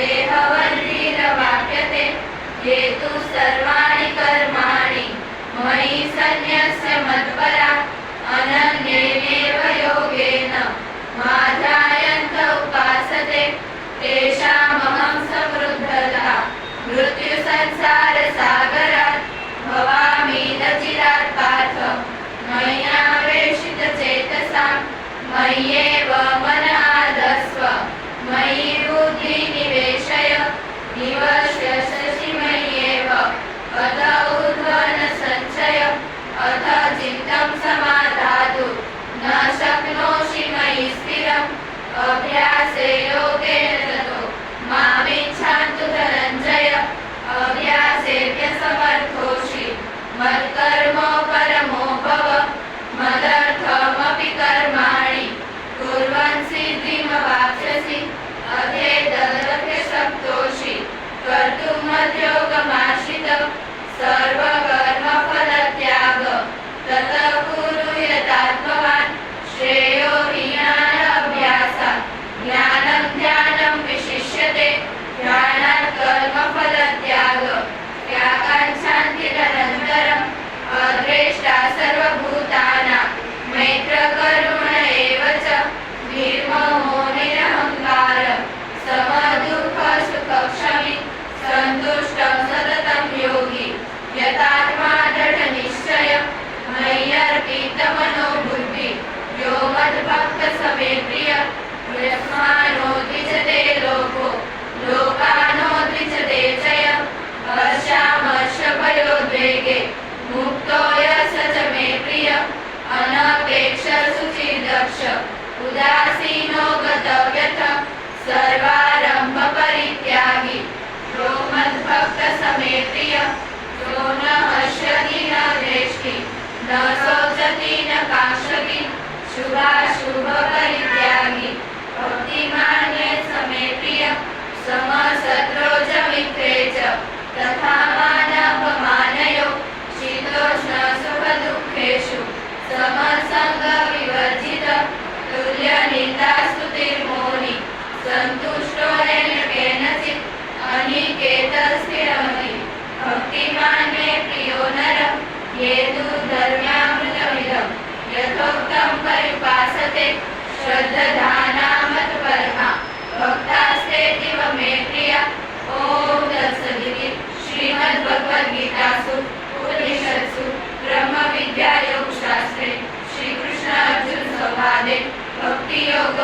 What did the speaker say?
देहवन्तीरवाप्यते हेतु सर्वाणि कर्माणि मयि सन्न्यस्य मत्परा अनन्येनैव योगेन माध्यायन्त उपासते तेषामहं समृद्धता मृत्युसंसारसागरात् भवामि न चिरात् पार्थ मय्यावेशितचेतसां मय्येव मन आधत्स्व मयि बुद्धि निवेशय निवस्यसि मय्येव अथ ऊर्ध्वं संशय अथ चित्तं समाधातु न शक्नोषि मयि स्थिरम् अभ्यासे योगेन ततो मामिच्छान्तु धनञ्जय अभ्यासेऽप्यसमर्थोषि मत्कर्मो परमो भव मदर्थमपि कर्माणि कुर्वन् सिद्धिमवाप्स्यसि अध्येतदप्यशक्तोषि कर्तुं मद्योगमाश्रितः सर्वकर्मफलत्याग ततः कुरु यतात्मवान् श्रेयो हि ज्ञानाभ्यासात् ज्ञानं ध्यानं विशिष्यते ध्यानात् कर्मफलत्याग त्यागाच्छान्तिरनन्तरम् अद्वेष्टा सर्वभूतानां मैत्रकरुण एव च निर्ममो निरहङ्कारः समदुःखसुखक्षमी सन्तुष्टः सततं योगी यतात्मा दृढनिश्चयः मय्यर्पितमनो बुद्धिः यो मद्भक्तः स मे प्रियः यस्मानो द्विजते लोको लोकानो द्विजते च यः हर्षामर्षभयोद्वेगे मुक्तो यः स च मे प्रियः अनपेक्षसुचिर्दक्ष उदासीनो गतव्यथः सर्वारम्भपरित्यागी यो मद्भक्तः स मे प्रियः यो न हर्षति न द्वेष्टि न शोचति न काङ्क्षति शुभाशुभपरित्यागी भक्तिमान् ये स मे प्रियः समशत्रौ च मित्रे च तथा मानापमानयो शीतोष्णसुखदुःखेषु समसङ्गविवर्जितः तुल्यनिन्दास्तुतिर्मौनी सन्तुष्टो येन केनचित् अनिकेतस्थिरमति भक्तिमान् मे प्रियो नरः ये तु धर्म्यामृतमिदं यथोक्तं परिपासते श्रद्धधानामत्परमा भक्तास्तेऽतीव मे प्रिया ॐ तत्सदिति श्रीमद्भगवद्गीतासु उपनिषत्सु ब्रह्मविद्यायोगशास्त्रे श्रीकृष्ण अर्जुन संवादे भक्तियोग